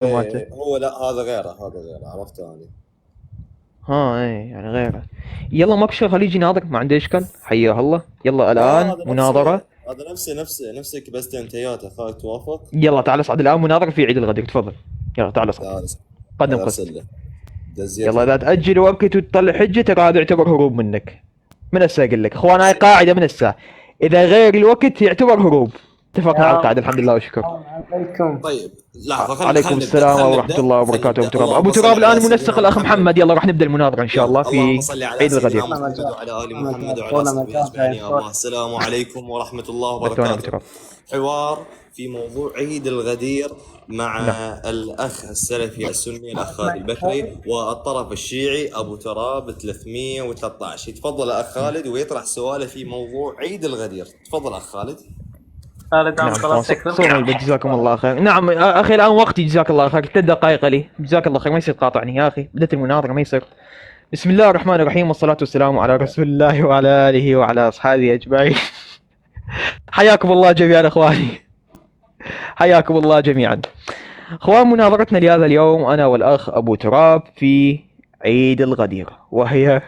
مالته. هو لا، هذا غيره عرفته أنا. ها ايه يعني غيره. يلا ماكو شيء، خليه يجي يناظر، ما عنده اشكال، حياه الله. يلا لا الان هذا مناظره. نفسه، هذا نفسك، بس انت ياته خالد توافق. يلا تعال اصعد الان مناظره في عيد الغدير، تفضل. يلا تعال اصعد. تعال قدم هذا قسط. ارسل له دزيت يلا له. لا تاجل وقت وتطلع حجه، ترى هذا يعتبر هروب منك. من هسه اقول لك اخوان، هاي قاعده من هسه، اذا غير الوقت يعتبر هروب. اتفقنا على يا القاعده، الحمد لله والشكر. السلام عليكم. طيب لحظة، عليكم السلام ورحمه الله خل وبركاته. ابو نبدا. تراب، ابو اللهم صل تراب على الان منسق سيدنا الاخ محمد. محمد. يلا راح نبدا المناظره ان شاء الله يلا اللهم في صل على عيد سيدنا الغدير. محمد وعلى ال محمد وعلى صحبه اجمعين يا الله. السلام عليكم ورحمة الله بالثاني ابو وبركاته. تراب. حوار في موضوع عيد الغدير مع نعم. الأخ السلفي السني الأخ خالد البكري والطرف الشيعي أبو تراب 313. يتفضل أخ خالد ويطرح سؤاله في موضوع عيد الغدير. تفضل أخ خالد. خالد انا نعم اخوان، طلبتك صوم جزاكم الله خير. نعم اخي الان وقتي، جزاك الله خير. 3 دقائق لي، جزاك الله خير. ما يصير تقاطعني يا اخي، بدأت المناظره ما يصير. بسم الله الرحمن الرحيم، والصلاة والسلام على رسول الله وعلى آله وعلى أصحابه أجمعين. حياكم الله جميعا أخواني، حياكم الله جميعا. أخوان، مناظرتنا لهذا اليوم أنا والأخ أبو تراب في عيد الغدير، وهي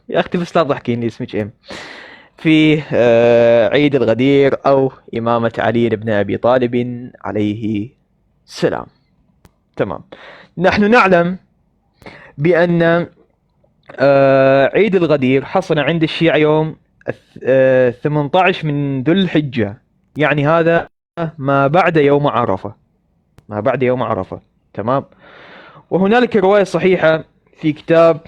يا أختي بس لا تضحكين لي، اسمك إم. في عيد الغدير أو إمامة علي بن أبي طالب عليه السلام. تمام. نحن نعلم بأن عيد الغدير حصل عند الشيعة يوم 18 من ذو الحجة، يعني هذا ما بعد يوم عرفة، ما بعد يوم عرفة. تمام. وهنالك رواية صحيحة في كتاب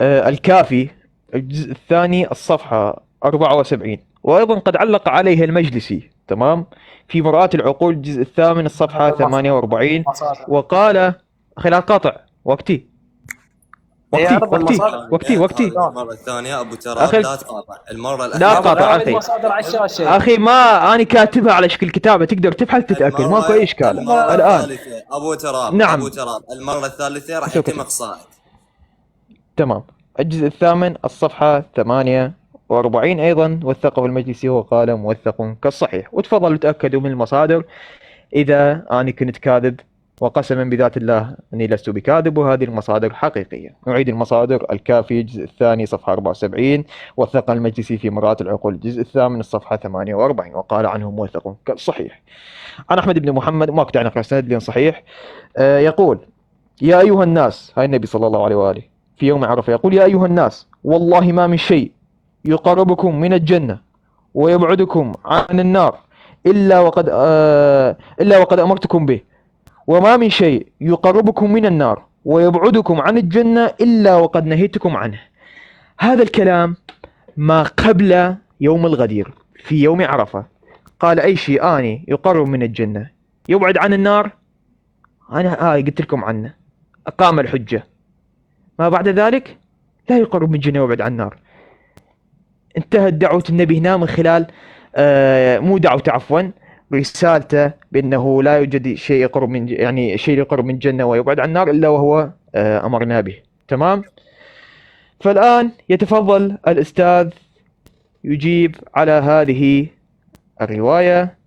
الكافي الجزء الثاني الصفحة 74، وأيضا قد علق عليه المجلسي. تمام. في مرآة العقول الجزء الثامن الصفحة 48، وقال أخي لا قاطع وقتي، وقتي عرض وقتي المصادر. وقتي وقتي. خالد المرة الثانية أبو تراب أخي لا تقاطع المرة لا الأخيرة. قاطع عرض أخي. المصادر على الشاشه. أخي ما أنا كاتبها على شكل كتابة، تقدر تبحث تتأكد، ماكو أي إشكال. المرة الآن الثالثة أبو تراب، نعم، المرة الثالثة راح سوف يتم كتب. إقصائك. تمام. الجزء الثامن الصفحة 48 أيضا، وثقه المجلسي وقال موثق كالصحيح. وتفضلوا تأكدوا من المصادر إذا أنا كنت كاذب، وقسما بذات الله أني لست بكاذب، وهذه المصادر حقيقية. نعيد المصادر: الكافي الجزء الثاني صفحة 74، وثق المجلسي في مرآة العقول الجزء الثامن الصفحة 48، وقال عنه موثق كالصحيح. عن أحمد بن محمد، ما كنت أعرف سند لين صحيح. يقول: يا أيها الناس، هاي النبي صلى الله عليه وآله في يوم عرفة يقول: يا أيها الناس، والله ما من شيء يقربكم من الجنة ويبعدكم عن النار إلا وقد أمرتكم به، وما من شيء يقربكم من النار ويبعدكم عن الجنة إلا وقد نهيتكم عنه. هذا الكلام ما قبل يوم الغدير في يوم عرفة. قال أي شيء آني يقرب من الجنة يبعد عن النار، أنا قلت لكم عنه، أقام الحجة. ما بعد ذلك لا يقرب من الجنة ويبعد عن النار. انتهت دعوة النبي هنا من خلال مو دعوته، عفوا، رسالته بأنه لا يوجد شيء يقرب من، يعني شيء يقرب من الجنة ويبعد عن النار إلا وهو أمرنا به. تمام. فالآن يتفضل الأستاذ يجيب على هذه الرواية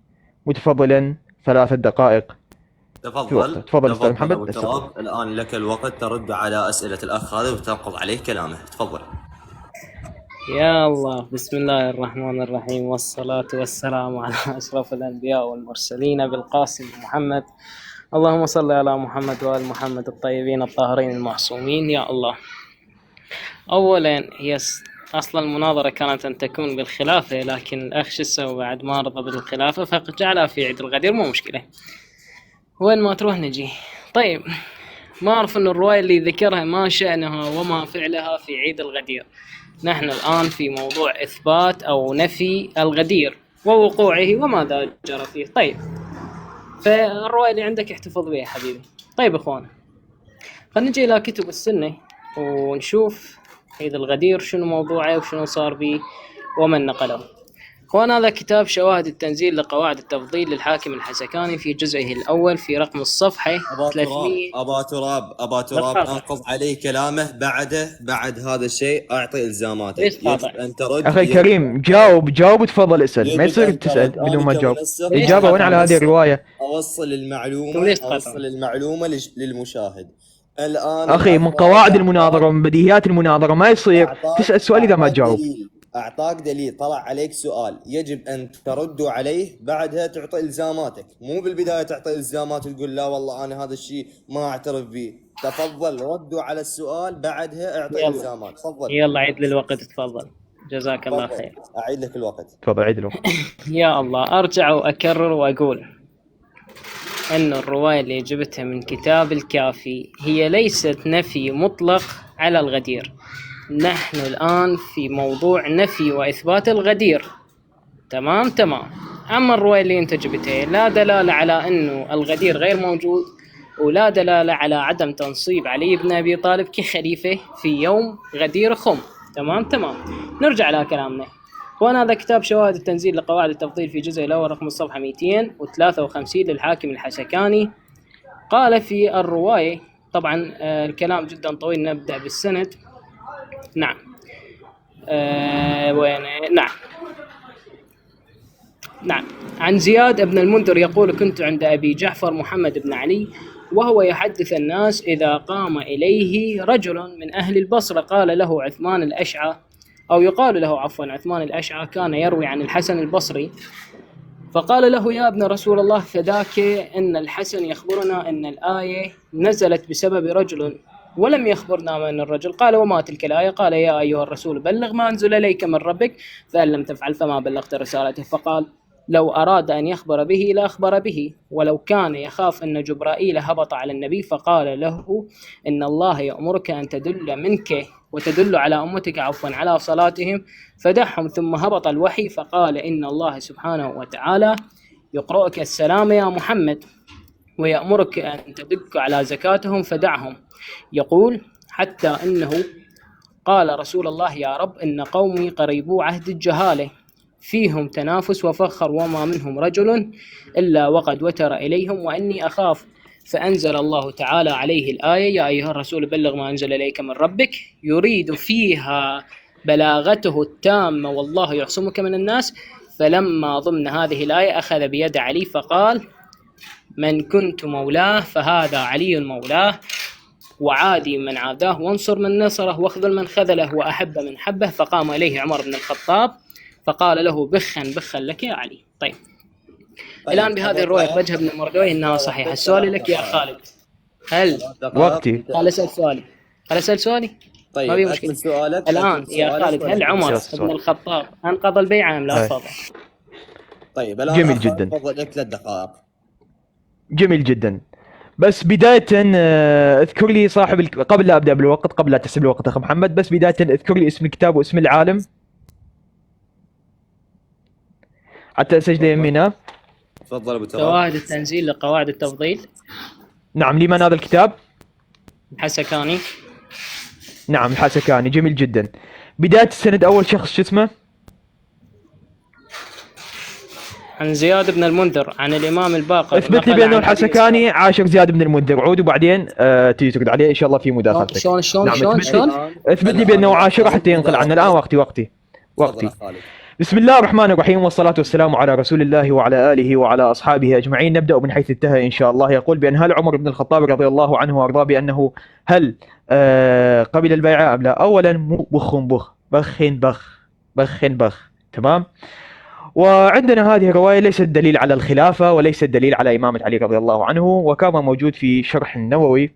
متفضلا 3 دقائق في وقته. تفضل أستاذ محمد. أبو تراب الآن لك الوقت ترد على أسئلة الأخ خالد وتنقض عليه كلامه. تفضل. يا الله، بسم الله الرحمن الرحيم، والصلاة والسلام على أشرف الأنبياء والمرسلين بالقاسم محمد. اللهم صل على محمد وآل محمد الطيبين الطاهرين المعصومين. يا الله، أولا هي أصلا المناظرة كانت أن تكون بالخلافة، لكن الأخ شو سوى بعد ما رضى بالخلافة فجعلها في عيد الغدير. مو مشكلة، وين ما تروح نجي. طيب، ما أعرف أن الرواية اللي ذكرها ما شأنها وما فعلها في عيد الغدير. نحن الآن في موضوع إثبات أو نفي الغدير ووقوعه وماذا جرى فيه. طيب، فالرواية اللي عندك احتفظ بها حبيبي. طيب إخوان، خلينا نجي إلى كتب السنة ونشوف عيد الغدير شنو موضوعه وشنو صار به ومن نقله. اخوان هذا كتاب شواهد التنزيل لقواعد التفضيل للحاكم الحسكاني في جزئه الاول في رقم الصفحه 300. ابا تراب انقض عليه كلامه بعد هذا الشيء اعطي الزاماتك. يجب ان ترد. اخي كريم جاوب تفضل اسال، ما يصير تسال بدون ما تجاوب. الاجابه وين على هذه الروايه؟ اوصل المعلومه للمشاهد. الان اخي من قواعد المناظره ومن بديهيات المناظره ما يصير تسال سؤال اذا ما تجاوب. اعطاك دليل، طلع عليك سؤال، يجب ان تردوا عليه، بعدها تعطي الزاماتك، مو بالبدايه تعطي الزامات وتقول لا والله انا هذا الشيء ما اعترف به. تفضل ردوا على السؤال، بعدها اعطي الزامات. تفضل. يلا عيد لي الوقت تفضل. جزاك الله خير. اعيد لك الوقت. تفضل عيد الوقت. يا الله، ارجع واكرر واقول ان الروايه اللي جبتها من كتاب الكافي هي ليست نفي مطلق على الغدير. نحن الآن في موضوع نفي وإثبات الغدير. تمام. أما الرواية اللي أنت جبتها لا دلالة على أنه الغدير غير موجود، ولا دلالة على عدم تنصيب علي بن أبي طالب كخليفة في يوم غدير خم. تمام. نرجع على كلامنا. وأنا هذا كتاب شواهد التنزيل لقواعد التفضيل في جزء الأول رقم الصفحة 253 للحاكم الحسكاني. قال في الرواية، طبعا الكلام جدا طويل، نبدأ بالسند. نعم. نعم. عن زياد بن المنذر يقول: كنت عند أبي جعفر محمد بن علي وهو يحدث الناس إذا قام إليه رجل من أهل البصرة قال له عثمان الأشعى، أو يقال له عفوا عثمان الأشعى، كان يروي عن الحسن البصري، فقال له: يا ابن رسول الله فداك إن الحسن يخبرنا أن الآية نزلت بسبب رجل ولم يخبرنا من الرجل. قال: وما تلك الآية؟ قال: يا أيها الرسول بلغ ما أنزل إليك من ربك فإن لم تفعل فما بلغت رسالته. فقال: لو أراد أن يخبر به لأخبر به، ولو كان يخاف أن جبرائيل هبط على النبي فقال له: إن الله يأمرك أن تدل منك وتدل على أمتك عفوا على صلاتهم فدعهم. ثم هبط الوحي فقال: إن الله سبحانه وتعالى يقرأك السلام يا محمد ويأمرك أن تدك على زكاتهم فدعهم. يقول: حتى أنه قال رسول الله: يا رب إن قومي قريبوا عهد الجهالة فيهم تنافس وفخر وما منهم رجل إلا وقد وتر إليهم وأني أخاف. فأنزل الله تعالى عليه الآية: يا أيها الرسول بلغ ما أنزل إليك من ربك، يريد فيها بلاغته التامة والله يعصمك من الناس. فلما ضمن هذه الآية أخذ بيد علي فقال: من كنت مولاه فهذا علي مولاه، وعادي من عاداه، وانصر من نصره، واخذل من خذله، وأحب من حبه. فقام إليه عمر بن الخطاب فقال له: بخا لك يا علي. طيب الآن بهذه الرواية وجه ابن مردويه إنها صحيحة. السؤال لك يا خالد، هل وقتي قال أسأل سؤالي؟ طيب ما في مشكلة. الآن يا خالد، هل عمر بن الخطاب أنقض البيعة أم لا؟ تفضل. طيب الآن جميل جدا. تفضل لك 3 دقائق. جميل جدا. بس بداية اذكر لي صاحب قبل لا ابدا بالوقت، قبل لا تحسب الوقت اخ محمد، بس بداية اذكر لي اسم الكتاب واسم العالم حتى اسجل يمينا. تفضل ابو تراب. شواهد التنزيل لقواعد التفضيل. نعم. لمن هذا الكتاب؟ الحسكاني. نعم الحسكاني. جميل جدا. بداية السند اول شخص شو اسمه؟ عن زياد بن المنذر عن الإمام الباقر. اثبت لي بأنه الحسكاني عاشر زياد بن المنذر. عود وبعدين تيجي ترد عليه إن شاء الله في مداخلتك. شلون نعم اثبت لي بأنه عاشر حتى ينقل عنه. الآن وقتي. بسم الله الرحمن الرحيم، والصلاة والسلام على رسول الله وعلى آله وعلى أصحابه أجمعين. نبدأ من حيث انتهى إن شاء الله. يقول بأن هل عمر بن الخطاب رضي الله عنه وأرضاه بأنه هل قبل البيعة أم لا؟ أولا بخ. تمام. وعندنا هذه الرواية ليست دليل على الخلافة وليست دليل على إمامة علي رضي الله عنه، وكما موجود في شرح النووي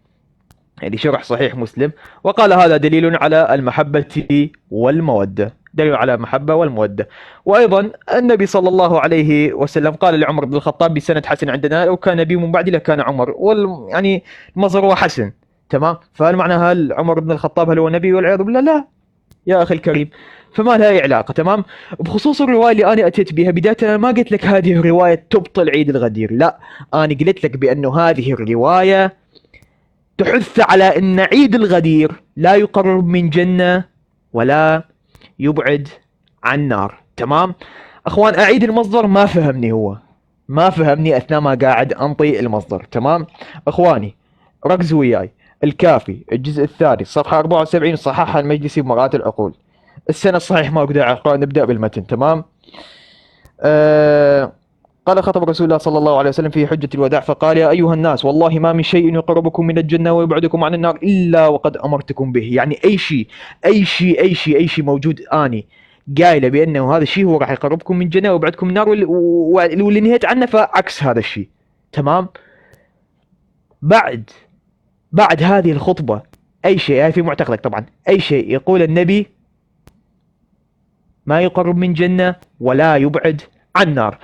لشرح صحيح مسلم، وقال هذا دليل على المحبة والمودة، دليل على المحبة والمودة. وأيضا النبي صلى الله عليه وسلم قال لعمر بن الخطاب بسند حسن عندنا: لو كان نبي من بعدي لكان عمر. يعني المصدر هو حسن. تمام. فهل معنى هل عمر بن الخطاب هل هو نبي والعياذ بالله؟ لا يا أخي الكريم، فما لها أي علاقة. تمام. بخصوص الرواية اللي أنا أتيت بها بداية، أنا ما قلت لك هذه الرواية تبطل عيد الغدير، لا، أنا قلت لك بأنه هذه الرواية تحث على أن عيد الغدير لا يقرب من جنة ولا يبعد عن نار. تمام. اخوان اعيد المصدر، ما فهمني، هو ما فهمني اثناء ما قاعد انطي المصدر. تمام اخواني، ركزوا وياي. الكافي الجزء الثاني صفحة 74، صححها المجلسي بمرآة العقول. السنة الصحيح ما أقدر أقرأ، نبدأ بالمتن. تمام. قال خطب رسول الله صلى الله عليه وسلم في حجة الوداع فقال: يا أيها الناس، والله ما من شيء يقربكم من الجنة ويبعدكم عن النار إلا وقد أمرتكم به. يعني أي شيء موجود آني قايله بأنه هذا الشيء هو راح يقربكم من الجنة ويبعدكم من النار، واللي نهيت عنه فعكس هذا الشيء. تمام. بعد هذه الخطبة أي شيء، هاي في معتقدك طبعا، أي شيء يقول النبي ما يقرب من جنة ولا يبعد عن نار.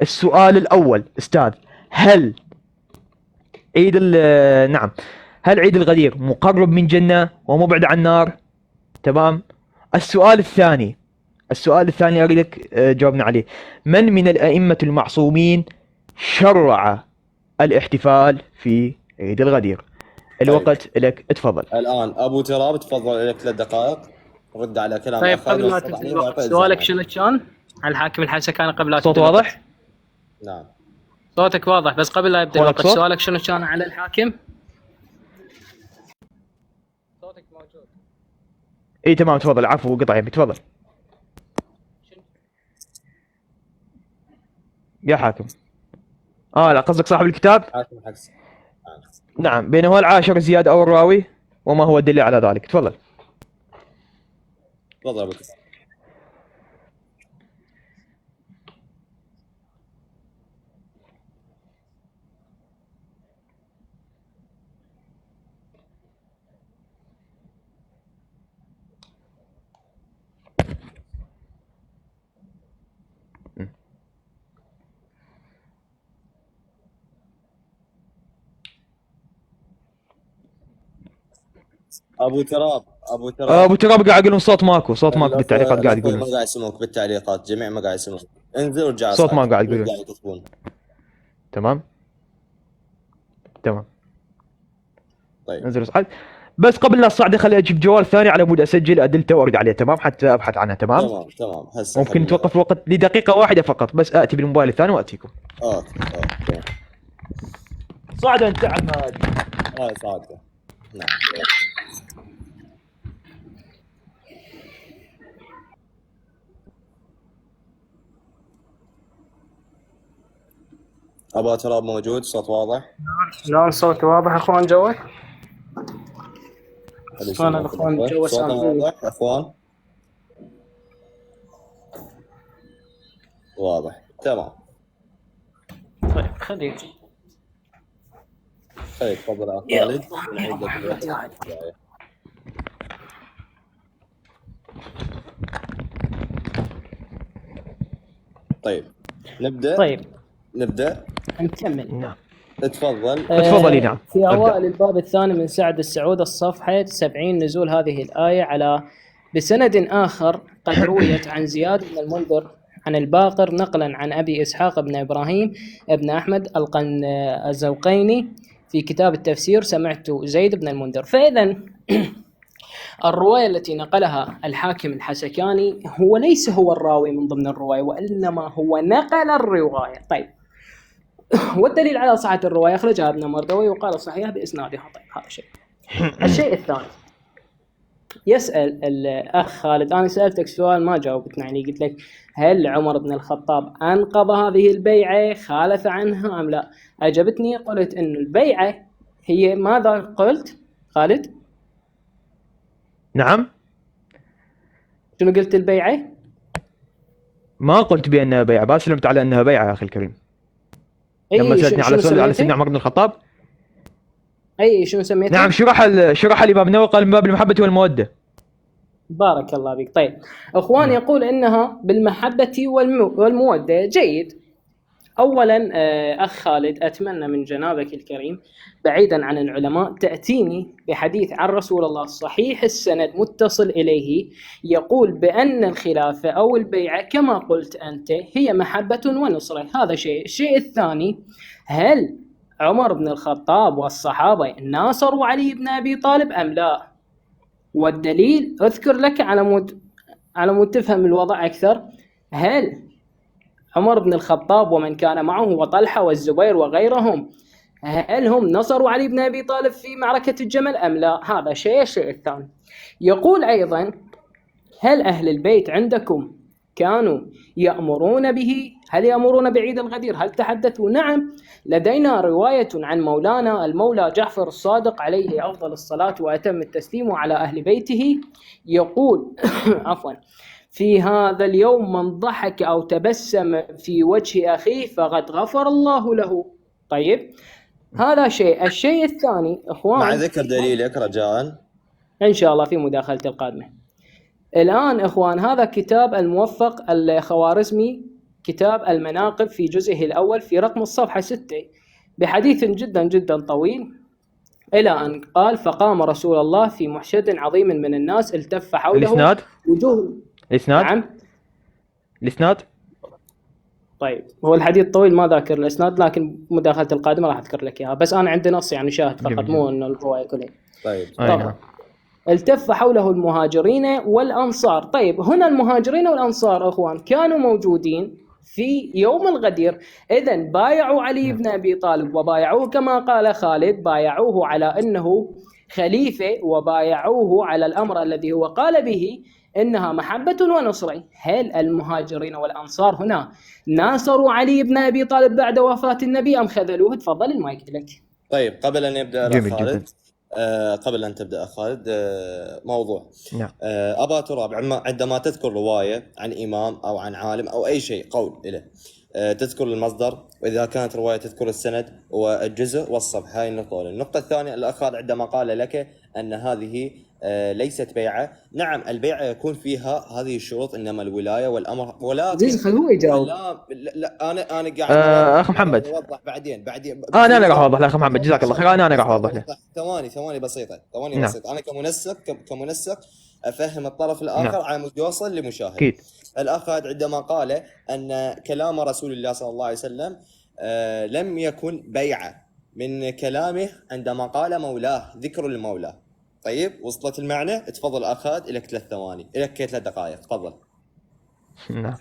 السؤال الأول أستاذ، هل نعم، هل عيد الغدير مقرب من جنة ومبعد عن نار؟ تمام. السؤال الثاني أريدك جاوبنا عليه. من الأئمة المعصومين شرع الاحتفال في عيد الغدير؟ الوقت لك، اتفضل. الان ابو تراب تفضل، لك 3 دقائق رد على كلام طيب أخ خالد قبل ما والصباح تنتهي عليه الوقت، ويعطي سؤالك إلزامات. شنو كان؟ على الحاكم الحسكاني قبل لا صوت تبدأ الوقت. واضح؟ نعم. صوتك واضح، بس قبل لا يبدأ صوتك الوقت صوت؟ سؤالك شنو كان على الحاكم؟ صوتك موجود. اي تمام، تفضل. عفو قطع يمي، تفضل يا حاكم. لا قصدك صاحب الكتاب؟ حاكم حكس. نعم. بينه العاشر زياد أو الراوي، وما هو الدليل على ذلك؟ تفضل. تفضل ابو تراب. ابو تراب ابو تراب قاعد يقولون صوت ماكو بالتعليقات، قاعد الأخوة ما يقولون قاعد يسمعوك بالتعليقات، جميع ما قاعد يسمعوك. انزل ورجع صوت ما أصحابك. قاعد يقولون. قاعد يكتبون. تمام. طيب انزل اصعد. بس قبل لا اصعد خلي اجيب جوال ثاني على مود اسجل ادلته وارد عليه. تمام، حتى ابحث عنها. تمام. تمام هسه ممكن خلينا. نتوقف الوقت لدقيقة واحدة فقط، بس اتي بالموبايل الثاني واتيكم. اوكي. صعد انت عم صادقة. نعم. ابو تراب موجود، صوت واضح. نعم صوت واضح اخوان جوي. خلي اخوان يسمعوك الاخوان الأخوة. جو صوتنا سامعين. واضح اخوان؟ واضح. تمام. طيب خليك. تفضل يا أخ خالد. نعيد لك الوقت. طيب نبدأ. نكمل. نعم. تفضل. تفضلي. نعم. في أوائل الباب الثاني من سعد السعود الصفحة 70 نزول هذه الآية على بسند آخر قد رويت عن زياد بن المنذر عن الباقر نقلا عن أبي إسحاق بن إبراهيم بن أحمد الزوقيني في كتاب التفسير سمعت زيد بن المنذر. فإذا الرواية التي نقلها الحاكم الحسكاني هو ليس هو الراوي من ضمن الرواية، وإنما هو نقل الرواية. طيب والدليل على صحة الرواية أخرجها ابن مردوي وقال صحيح بإسنادها. طيب هذا شيء. الشيء الثاني، يسأل الأخ خالد، أنا سألتك سؤال ما جاوبتنا، يعني قلت لك هل عمر بن الخطاب أنقض هذه البيعة خالف عنها أم لا؟ أجبتني قلت إن البيعة هي ماذا قلت خالد؟ نعم. شنو قلت البيعة؟ ما قلت بأنها بيعة، بس سلمت على أنها بيعة يا أخي الكريم. لما سألتني على سيدنا عمر بن الخطاب. أي شنو سميته؟ نعم. شرح لي باب النووي، قال من باب المحبة والمودة. بارك الله بك. طيب أخوان يقول إنها بالمحبة والمودة. جيد. أولا أخ خالد، أتمنى من جنابك الكريم بعيدا عن العلماء تأتيني بحديث عن رسول الله صحيح السند متصل إليه يقول بأن الخلافة أو البيعة كما قلت أنت هي محبة ونصرة. هذا شيء. الشيء الثاني، هل عمر بن الخطاب والصحابة ناصروا علي بن أبي طالب أم لا؟ والدليل أذكر لك على مود تفهم الوضع أكثر. هل عمر بن الخطاب ومن كان معه وطلحة والزبير وغيرهم هل هم نصروا علي بن أبي طالب في معركة الجمل أم لا؟ هذا شيء. الشيء الثاني يقول أيضا هل أهل البيت عندكم كانوا يأمرون به؟ هل يأمرون بعيد الغدير؟ هل تحدثوا؟ نعم، لدينا رواية عن مولانا المولى جعفر الصادق عليه أفضل الصلاة وأتم التسليم على أهل بيته، يقول عفوا: في هذا اليوم من ضحك أو تبسم في وجه أخيه فقد غفر الله له. طيب، هذا شيء. الشيء الثاني إخوان، مع ذكر دليلك رجاء إن شاء الله في مداخلة القادمة. الآن إخوان، هذا كتاب الموفق الخوارزمي، كتاب المناقب في جزئه الأول في رقم الصفحة 6 بحديث جدا جدا طويل إلى أن قال: فقام رسول الله في محشد عظيم من الناس التف حوله الإسناد؟ وجوه. الإسناد؟ نعم، الإسناد؟ طيب، هو الحديث طويل ما ذاكر الإسناد، لكن مداخلة القادمة راح أذكر لك إياها، بس أنا عندي نص يعني شاهد فقط، جميل. مو إنه الرواية كلها. طيب طبعا التف حوله المهاجرين والأنصار. طيب، هنا المهاجرين والأنصار أخوان كانوا موجودين في يوم الغدير، إذن بايعوا علي بن أبي طالب وبايعوه كما قال خالد، بايعوه على أنه خليفة وبايعوه على الأمر الذي هو قال به إنها محبة ونصرة. هل المهاجرين والأنصار هنا ناصروا علي بن أبي طالب بعد وفاة النبي أم خذلوه؟ تفضل المايك لك. طيب، قبل أن يبدأ جميل خالد جدا. قبل أن تبدأ خالد، موضوع نعم. أبا تراب، عندما تذكر رواية عن إمام أو عن عالم أو أي شيء قول إله، تذكر المصدر، وإذا كانت رواية تذكر السند والجزء والصفحة. هاي النقطة الأولى. النقطة الثانية، الأخ عندما قال لك أن هذه ليست بيعة، نعم البيعة يكون فيها هذه الشروط، إنما الولاية والأمر، ولكن خلوه يجاوب. لا أنا قاعد أخ محمد، أوضح بعدين أنا راح أوضح لك أخ محمد، جزاك الله خير. أنا راح أوضح لك. ثواني بسيطة. نعم. أنا كمنسق أفهم الطرف الآخر نعم. على مود يوصل لمشاهد. أكيد. الأخ عندما قال أن كلام رسول الله صلى الله عليه وسلم لم يكن بيعة من كلامه عندما قال مولاه، ذكر المولى. طيب، وصلت المعنى؟ تفضل أخذ لك 3 ثواني، لك 3 دقائق، تفضل. نعم.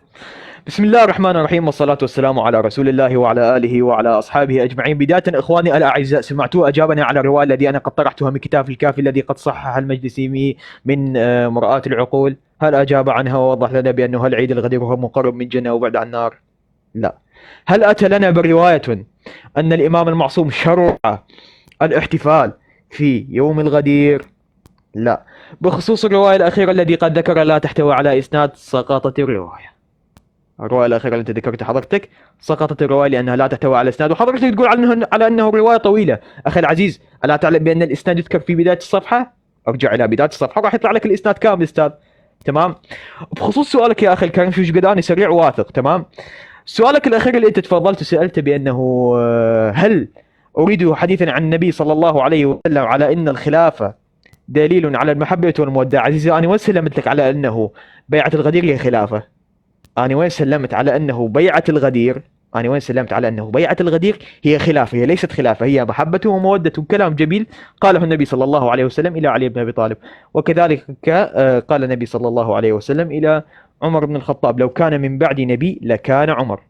بسم الله الرحمن الرحيم، والصلاة والسلام على رسول الله وعلى آله وعلى أصحابه أجمعين. بداية إخواني الأعزاء، سمعتوا أجابنا على الرواية التي أنا قد طرحتها من كتاب الكافي الذي قد صحح المجلسي من مرآة العقول. هل أجاب عنها ووضح لنا بأنه هل عيد الغدير هو مقرب من جنة وبعد عن النار؟ لا. هل أتى لنا برواية أن الإمام المعصوم شرع الاحتفال في يوم الغدير؟ لا. بخصوص الرواية الأخيرة التي قد ذكر لا تحتوي على إسناد، سقطت الرواية. الرواية الأخيرة التي ذكرتها حضرتك سقطت الرواية لأنها لا تحتوي على إسناد، وحضرتك تقول على أنه رواية طويلة. أخي العزيز، ألا تعلم بأن الإسناد يذكر في بداية الصفحة؟ ارجع إلى بداية الصفحة راح يطلع لك الإسناد كامل أستاذ. تمام. بخصوص سؤالك يا أخي الكريم، شو قد أنا سريع واثق. تمام. سؤالك الأخير اللي أنت تفضلت وسألته بأنه هل أريد حديثا عن النبي صلى الله عليه وسلم على أن الخلافة دليل على المحبة والمودة. عزيزي، أنا وين سلمت لك على أنه بيعة الغدير هي خلافة؟ أنا وين سلمت على أنه بيعة الغدير؟ أنا وين سلمت على أنه بيعة الغدير هي خلافة؟ هي ليست خلافة، هي محبة ومودة. كلام جميل قاله النبي صلى الله عليه وسلم إلى علي بن أبي طالب، وكذلك قال النبي صلى الله عليه وسلم إلى عمر بن الخطاب: لو كان من بعد نبي لكان عمر.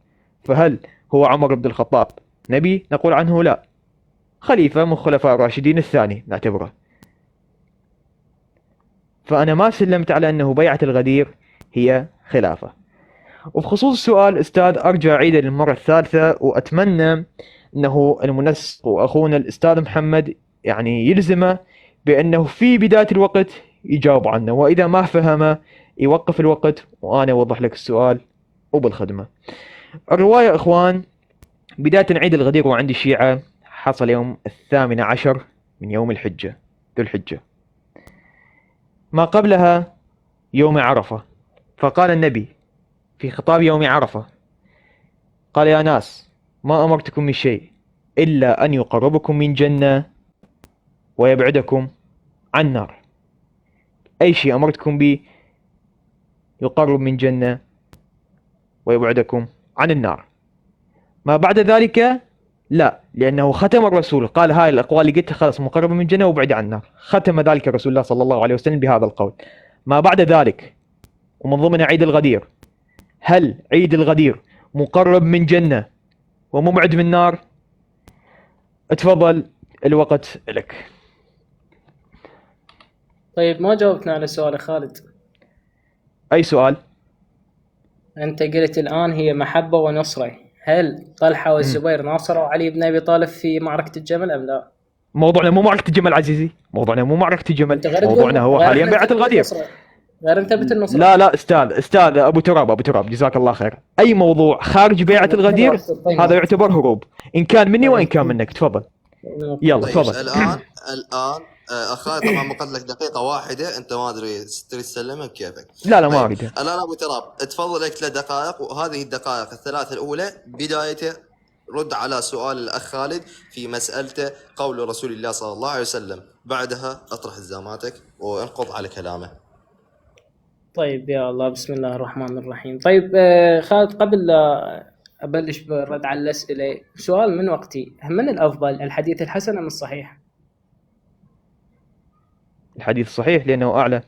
فهل هو عمر بن الخطاب نبي؟ نقول عنه لا، خليفة من خلفاء الراشدين الثاني نعتبره. فأنا ما سلمت على أنه بيعة الغدير هي خلافة. وبخصوص السؤال أستاذ، أرجع أعيده للمرة الثالثة، وأتمنى أنه المنسق وأخونا الأستاذ محمد يعني يلزمه بأنه في بداية الوقت يجاوب عنه، وإذا ما فهم يوقف الوقت وأنا أوضح لك السؤال وبالخدمة. الرواية إخوان، بداية عيد الغدير وعند الشيعة حصل يوم 18 من يوم الحجة، ذو الحجة. ما قبلها يوم عرفة. فقال النبي في خطاب يوم عرفة، قال: يا ناس، ما أمرتكم من شيء إلا أن يقربكم من جنة ويبعدكم عن نار. أي شيء أمرتكم به يقرب من جنة ويبعدكم عن النار. ما بعد ذلك لا، لأنه ختم الرسول قال هاي الأقوال اللي قلتها خلاص مقرب من جنة وبعد عن النار، ختم ذلك رسول الله صلى الله عليه وسلم بهذا القول. ما بعد ذلك ومن ضمن عيد الغدير هل عيد الغدير مقرب من جنة ومبعد من نار؟ اتفضل الوقت لك. طيب ما جاوبتنا على السؤال يا خالد. أي سؤال؟ أنت قلت الآن هي محبة ونصرة، هل طلحة والزبير ناصروا علي بن أبي طالب في معركة الجمل أم لا؟ موضوعنا مو معركة الجمل عزيزي، موضوعنا مو معركة الجمل، أنت غير موضوعنا هو غير حاليا أنت بيعة بتثبت الغدير. النصرة. غير أنت بت النصرة. لا استاذ ابو تراب جزاك الله خير، اي موضوع خارج بيعة الغدير هذا يعتبر هروب، ان كان مني وان كان منك. تفضل يلا طيب تفضل. الان خالد طبعا مقدر لك دقيقه واحده، انت ما ادري تريد تسلمها بكيفك. لا ما طيب اريد. الان ابو تراب تفضل لك 3 دقائق، وهذه الدقائق الثلاثه الاولى بدايته رد على سؤال الاخ خالد في مسالته قول رسول الله صلى الله عليه وسلم، بعدها اطرح الزاماتك وانقض على كلامه. طيب يا الله، بسم الله الرحمن الرحيم. طيب خالد، قبل لا أبلش بالرد على الأسئلة، سؤال من وقتي، من الأفضل الحديث الحسن أم الصحيح؟ الحديث الصحيح لانه اعلى.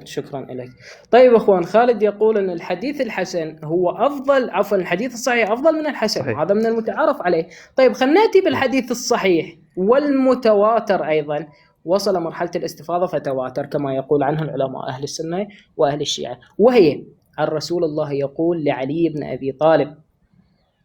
شكرا لك. طيب اخوان، خالد يقول ان الحديث الحسن هو افضل، عفوا الحديث الصحيح افضل من الحسن، صحيح. وهذا من المتعارف عليه. طيب خلينا ناتي بالحديث الصحيح والمتواتر ايضا، وصل مرحلة الاستفاضة فتواتر كما يقول عنه العلماء اهل السنة واهل الشيعة، وهي عن رسول الله يقول لعلي بن ابي طالب: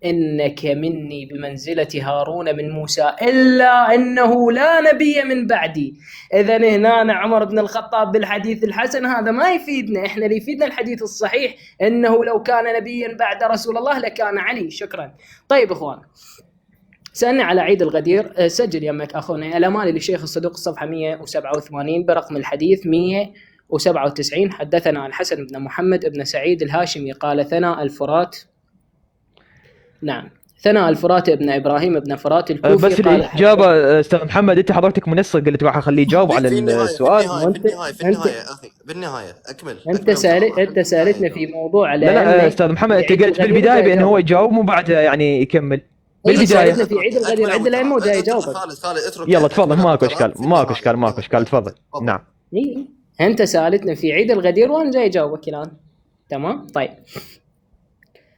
إنك مني بمنزلة هارون من موسى إلا أنه لا نبي من بعدي. إذن هنا عمر بن الخطاب بالحديث الحسن هذا ما يفيدنا، إحنا اللي يفيدنا الحديث الصحيح، إنه لو كان نبيا بعد رسول الله لكان علي. شكرا. طيب إخوان، سألنا على عيد الغدير، سجل يمك أخونا الأماني للشيخ الصدوق الصفحة 187 برقم الحديث 197. حدثنا الحسن بن محمد بن سعيد الهاشمي قال: ثناء الفرات، نعم ثناء الفرات ابن ابراهيم ابن فرات الكوفي. بس الاجابه استاذ محمد، انت حضرتك منسق، قلت راح اخليه يجاوب على السؤال. في النهايه اخي، بالنهايه اكمل. انت سالتنا في موضوع. لا استاذ محمد، انت قلت بالبدايه بانه هو يجاوب وبعدها يعني يكمل بالبدايه. في عيد الغدير عند الائمه وجاي يجاوب. خالد اترك. يلا تفضل، ماكو اشكال تفضل. نعم. انت سالتنا في عيد الغدير وانا جاي اجاوبك الان. تمام. طيب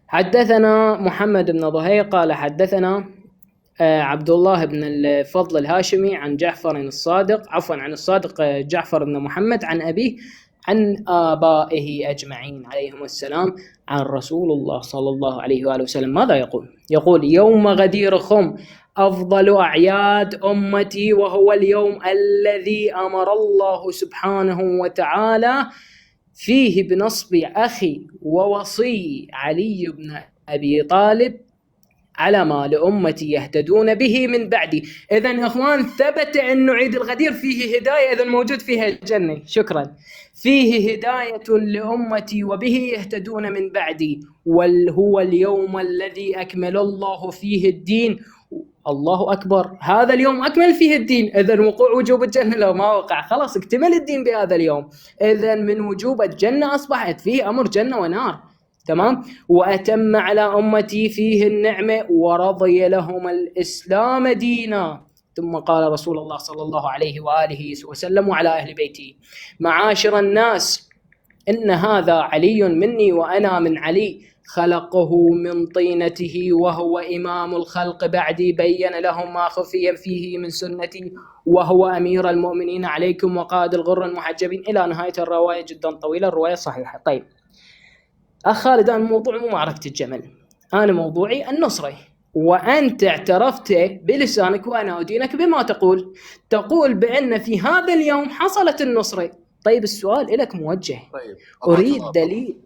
حدثنا محمد بن ظهير قال: حدثنا عبد الله بن الفضل الهاشمي عن جعفر الصادق، عفوا عن الصادق جعفر بن محمد عن أبيه عن آبائه أجمعين عليهم السلام عن رسول الله صلى الله عليه وآله وسلم. ماذا يقول؟ يقول: يوم غدير خم أفضل أعياد أمتي، وهو اليوم الذي أمر الله سبحانه وتعالى فيه بنصب أخي ووصي علي بن أبي طالب على ما لأمتي يهتدون به من بعدي. إذن أخوان، ثبت أن عيد الغدير فيه هداية، إذن موجود فيها الجنة. شكرا. فيه هداية لأمتي وبه يهتدون من بعدي، وهو اليوم الذي أكمل الله فيه الدين. الله أكبر، هذا اليوم أكمل فيه الدين. إذن وقوع وجوب الجنة لو ما وقع خلاص اكتمل الدين بهذا اليوم. إذن من وجوب الجنة أصبحت فيه أمر جنة ونار. تمام. وأتم على أمتي فيه النعمة ورضي لهم الإسلام دينا. ثم قال رسول الله صلى الله عليه وآله وسلم وعلى أهل بيته: معاشر الناس، إن هذا علي مني وأنا من علي، خلقه من طينته وهو إمام الخلق بعدي، بين لهم ما خفي فيه من سنتي، وهو أمير المؤمنين عليكم وقائد الغر المحجبين، إلى نهاية الرواية جدا طويلة، الرواية صحيحة. طيب أخ خالد، أنا موضوع مو معركة الجمل، أنا موضوعي النصرة، وأنت اعترفت بلسانك وأنا أدينك بما تقول بأن في هذا اليوم حصلت النصرة. طيب السؤال لك موجه. طيب أريد دليل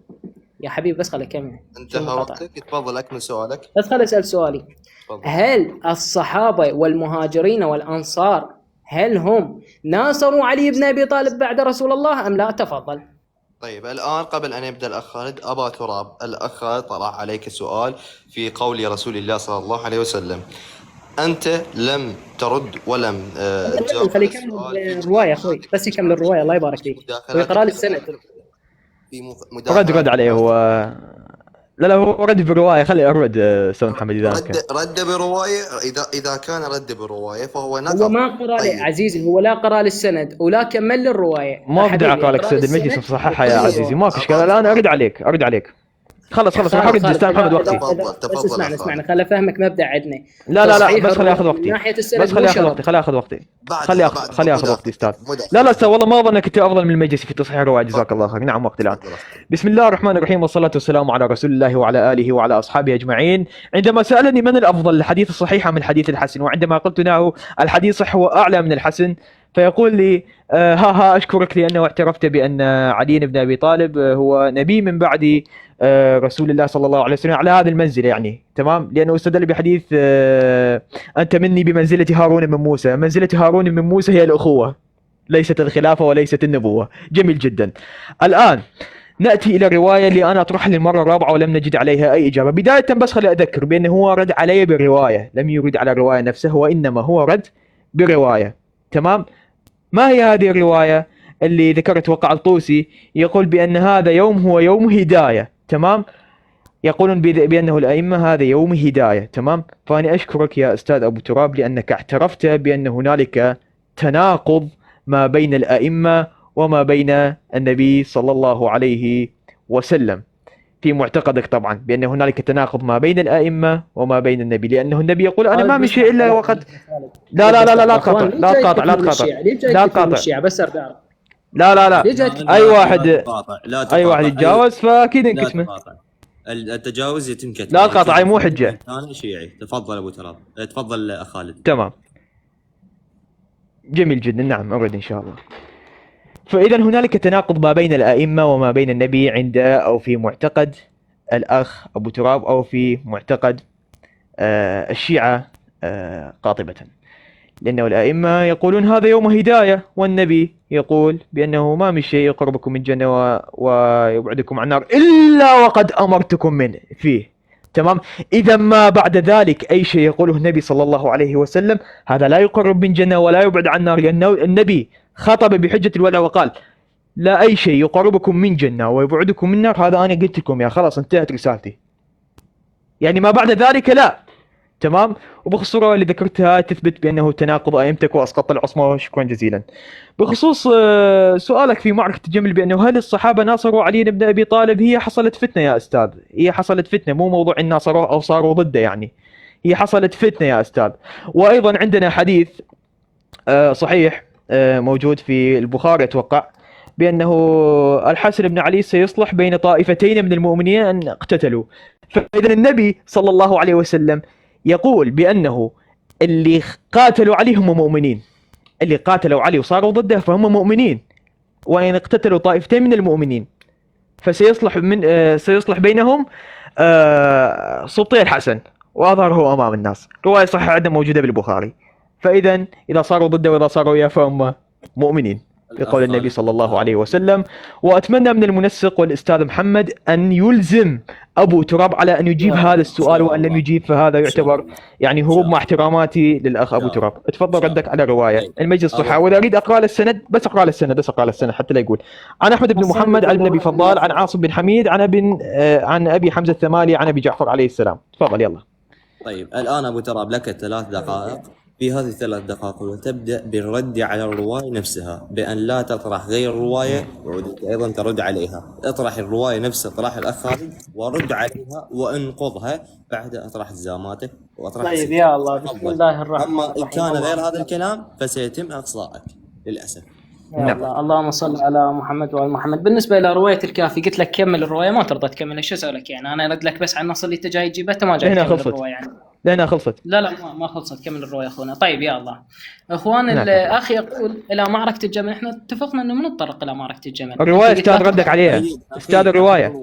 يا حبيبي، بس خليك كمل. انت حاولتك، تفضل اكمل سؤالك. بس خليني اسال سؤالي. تفضل. هل الصحابه والمهاجرين والانصار هل هم ناصروا علي بن ابي طالب بعد رسول الله ام لا؟ تفضل. طيب الان قبل ان يبدا الاخ خالد، ابا تراب، الاخ خالد طرح عليك سؤال في قول رسول الله صلى الله عليه وسلم، انت لم ترد ولم تجاوب. خليك يكمل الروايه اخوي، بس يكمل الروايه الله يبارك فيك ويقرا لي السند. رد عليه هو. لا هو رد بروايه، خلي ارد استاذ محمد اذا رد بروايه. اذا كان رد بروايه فهو نقض. هو ما قرا لي عزيزي، هو لا قرا لي السند ولا كمل لي الروايه. ما بدي اقرا لك سند المجلس وصححها يا عزيزي، ماكو اشكال. الان ارد عليك. خلص راح ارد استاذ محمد وقتي. بس اسمعني خل افهمك مبدا عندنا. لا بس خلي اخذ وقتي. من ناحيه السند بس خلي اخذ وقتي. خلي اخذ وقتي استاذ. لا استاذ والله ما اظن انك انت افضل من المجلس في تصحيح الروايه، جزاك الله خير. نعم وقت الان. بسم الله الرحمن الرحيم، والصلاه والسلام على رسول الله وعلى اله وعلى اصحابه اجمعين. عندما سالني من الافضل، الحديث الصحيح ام الحديث الحسن، وعندما قلت له الحديث صح هو اعلى من الحسن، فيقول لي اشكرك لانه اعترفت بان علي بن ابي طالب هو نبي من بعد رسول الله صلى الله عليه وسلم على هذه المنزله، يعني تمام، لانه استدل بحديث انت مني بمنزله هارون من موسى. منزله هارون من موسى هي الاخوه، ليست الخلافه وليست النبوه. جميل جدا. الان ناتي الى الروايه اللي انا اطرحها للمره الرابعه ولم نجد عليها اي اجابه. بدايه بس خلي اذكر بانه هو رد علي بروايه، لم يرد على الروايه نفسها، وانما هو رد بروايه. تمام. ما هي هذه الروايه اللي ذكرت وقع الطوسي؟ يقول بان هذا يوم هو يوم هدايه. تمام. يقولون بانه الائمه هذا يوم هدايه. تمام. فانا اشكرك يا استاذ ابو تراب لانك اعترفت بان هنالك تناقض ما بين الائمه وما بين النبي صلى الله عليه وسلم في معتقدك، طبعا بان هنالك تناقض ما بين الائمه وما بين النبي، لانه النبي يقول انا ما من شيء الا وقد لا تقاطع بس ارجع. لا اي واحد يتجاوز فاكيد انكتمه. التجاوز يتم كتبه. لا تقاطع، مو حجه. ثاني شيعي. تفضل ابو تراب. تفضل اخ خالد. تمام. جميل جدا. نعم ارد ان شاء الله. فاذا هنالك تناقض ما بين الائمه وما بين النبي عند او في معتقد الاخ ابو تراب او في معتقد الشيعه قاطبه، لانه الائمه يقولون هذا يوم هدايه، والنبي يقول بانه ما من شيء يقربكم من الجنه ويبعدكم عن النار الا وقد امرتكم منه فيه. تمام. اذا ما بعد ذلك اي شيء يقوله النبي صلى الله عليه وسلم هذا لا يقرب من الجنه ولا يبعد عن النار، لانه النبي خطب بحجه الولاء وقال لا اي شيء يقربكم من جنه ويبعدكم من النار، هذا انا قلت لكم يا خلاص انتهت رسالتي. يعني ما بعد ذلك لا. تمام. وبخصوص الرواية اللي ذكرتها تثبت بأنه تناقض أئمتك وأسقط العصمة، شكرا جزيلا. بخصوص سؤالك في معركة الجمل بأنه هل الصحابة ناصروا علي بن أبي طالب، هي حصلت فتنة يا أستاذ، هي حصلت فتنة، مو موضوع إن ناصروه أو صاروا ضده، يعني هي حصلت فتنة يا أستاذ. وأيضا عندنا حديث صحيح موجود في البخاري أتوقع بأنه الحسن بن علي سيصلح بين طائفتين من المؤمنين أن اقتتلوا. فإذا النبي صلى الله عليه وسلم يقول بأنه اللي قاتلوا علي هم مؤمنين، اللي قاتلوا علي وصاروا ضده فهم مؤمنين، وإن اقتتلوا طائفتين من المؤمنين سيصلح بينهم سلطي الحسن وأظهره أمام الناس. رواية صحيحة عندنا موجودة بالبخاري. فإذا إذا صاروا ضده وإذا صاروا وياه فهم مؤمنين بقول النبي صلى الله عليه وسلم. وأتمنى من المنسق والأستاذ محمد أن يلزم أبو تراب على أن يجيب هذا السؤال، وأن لم يجيب فهذا يعتبر يعني هروب مع احتراماتي للأخ أبو تراب. تفضل ردك على الرواية المجلس الصحة. وإذا أريد أقرأ السند بس أقرأ السند حتى لا يقول عن أحمد بن محمد عن ابن أبي فضال عن عاصم بن حميد عن أبي حمزة الثمالي عن أبي جعفر عليه السلام. تفضل يلا. طيب الآن أبو تراب لك 3 دقائق. في هذه 3 دقائق وتبدأ بالرد على الرواية نفسها، بأن لا تطرح غير الرواية وعودك أيضا ترد عليها. اطرح الرواية نفسها طرح الأخ خالد ورد عليها وانقضها، بعدها اطرح الزاماتك واطرح. طيب يا الله. بسم الله الرحمن الرحيم. أما إن كان غير هذا الكلام فسيتم إقصائك للأسف. نعم. اللهم صل على محمد وعلى محمد. بالنسبه الى روايه الكافي قلت لك كمل الروايه، ما ترضى تكملها، شو اسالك يعني؟ انا ارد لك بس عن النص اللي انت جاي تجيبه، انت ما جاي تكمل الروايه يعني. لأنها خلصت. لا ما خلصت، كمل الروايه اخونا. طيب يا الله اخوان. الاخ يقول الى معركه الجمل، احنا اتفقنا انه ما نتطرق الى معركه الجمل. الروايه استاذ ردك عليها استاذ الروايه.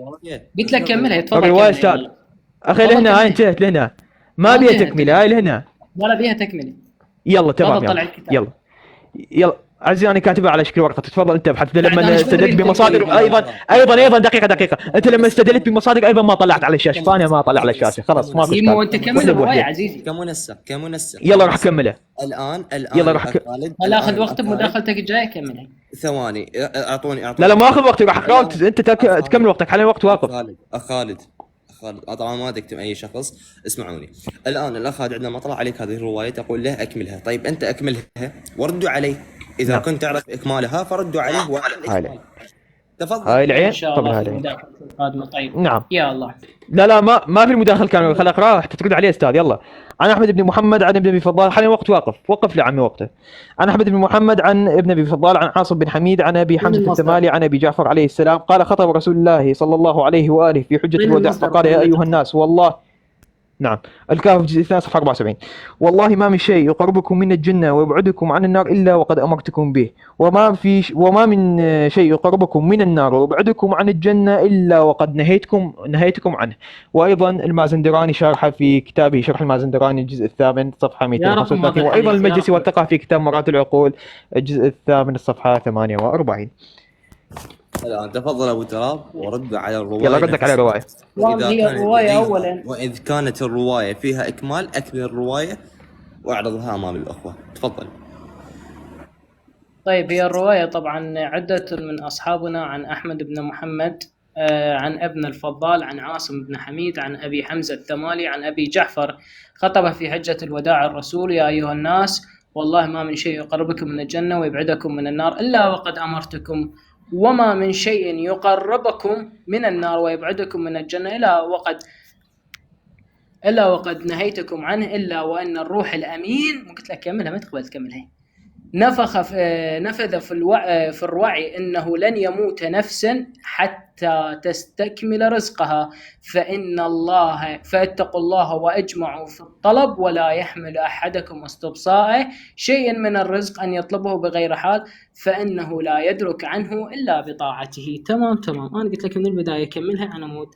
قلت لك كملها. تفضل. الروايه استاذ اخي لهنا، هاي انتهت لهنا، ما بيها تكمله، هاي لهنا ولا بيها تكمله. يلا تمام. يلا عزيزي انا كاتبها على شكل ورقه. تفضل انت ابحث. لما استدلت بمصادر ايضا دقيقه انت لما استدلت بمصادر ايضا ما طلعت على الشاشه، فانا ما طلع على الشاشه خلاص ما في. مو انت كمل الروايه عزيزي كمنسق. يلا راح اكملها الان يلا راح هلا اخذ وقت بمداخلتك الجايه كملها. ثواني اعطوني لا ما اخذ وقتي، راح اقرا انت تكمل وقتك، حاليا الوقت واقف. خالد طبعا ما تكتم اي شخص. اسمعوني الان الاخ عندنا ما طلع عليك هذه الروايه تقول له اكملها. طيب انت اكملها وردوا عليه. اذا كنت تعرف اكمالها فردوا عليه تفضل. هاي العين ان شاء قبل الله هاي في العين. المداخله القادمه. طيب نعم. يا الله. لا ما في المداخل كان، خل اقراه حتى ترد عليه استاذ. يلا. عن احمد بن محمد عن ابن ابي فضال. حاليا وقت واقف، وقف لي عمي وقته. عن احمد بن محمد عن ابن ابي فضال عن عاصم بن حميد عن ابي حمزه المصدر؟ الثمالي عن ابي جعفر عليه السلام قال خطب رسول الله صلى الله عليه واله في حجه وين الوداع المصدر؟ فقال يا ايها الناس والله. نعم. الكهف جزء 2 صفحة 74. والله ما من شيء يقربكم من الجنة ويبعدكم عن النار إلا وقد أمرتكم به، وما من شيء يقربكم من النار ويبعدكم عن الجنة إلا وقد نهيتكم عنه. وأيضا المازندراني شارح في كتابه شرح المازندراني الجزء 8 صفحة 235، وأيضا المجلسي والثقة في كتاب مرات العقول الجزء 8 الصفحة 48. الآن تفضل أبو تراب ورد على الرواية. يلا ردك على الرواية. هي الرواية أولا، وإذ كانت الرواية فيها إكمال أكمل الرواية واعرضها أمام الأخوة. تفضل. طيب هي الرواية طبعا عدة من أصحابنا عن أحمد بن محمد عن ابن الفضال عن عاصم بن حميد عن أبي حمزة الثمالي عن أبي جعفر خطب في حجة الوداع الرسول يا أيها الناس والله ما من شيء يقربكم من الجنة ويبعدكم من النار إلا وقد أمرتكم، وما من شيء يقربكم من النار ويبعدكم من الجنة إلا وقد نهيتكم عنه، إلا وأن الروح الأمين. قلت لك كملها، ما تقبل تكملها. نفذ في الوعي أنه لن يموت نفسا حتى تستكمل رزقها، فاتقوا الله وأجمعوا في الطلب ولا يحمل أحدكم استبصاءه شيئا من الرزق أن يطلبه بغير حال، فإنه لا يدرك عنه إلا بطاعته. تمام. أنا قلت لك من البداية كملها، أنا موت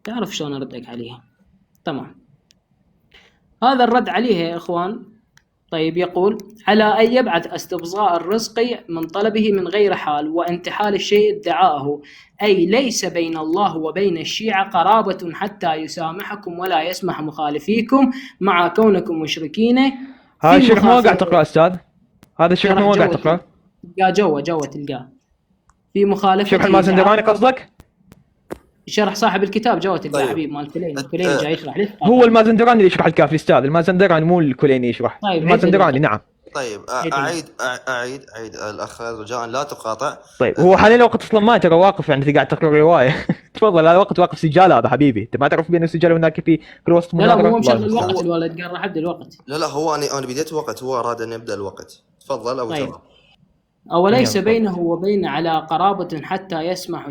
تعرف شلون أردك عليها. تمام، هذا الرد عليها يا إخوان. طيب يقول على أن يبعث استبصاء الرزق من طلبه من غير حال وانتحال الشيء ادعاءه، أي ليس بين الله وبين الشيعة قرابة حتى يسامحكم ولا يسمح مخالفيكم مع كونكم مشركين. هذا الشرح ما قاعد تقرأ أستاذ، هذا الشرح ما قاعد تقرأ. جوا تلقاه في مخالفة شرح المازندراني قصدك؟ شرح صاحب الكتاب جوا تلقاه. طيب. حبيب مال الكليني جاي يشرح لك. هو المازندراني اللي يشرح الكافي استاذ، المازندراني مو الكليني يشرح. طيب المازندراني نعم. طيب أعيد الأخ رجاء لا تقاطع. طيب هو حاليا الوقت اصلا ما ترى واقف، يعني قاعد تقرا روايه. تفضل، هذا وقت واقف سجال هذا حبيبي، انت ما تعرف بين السجال هناك في كل وسط مناظره. لا هو مشغل الوقت الولد قال راح ابدا الوقت. لا هو انا بديت الوقت، هو اراد ان يبدا الوقت. تفضل ابو طيب. تراب. وليس بينه وبين على قرابة حتى يسامح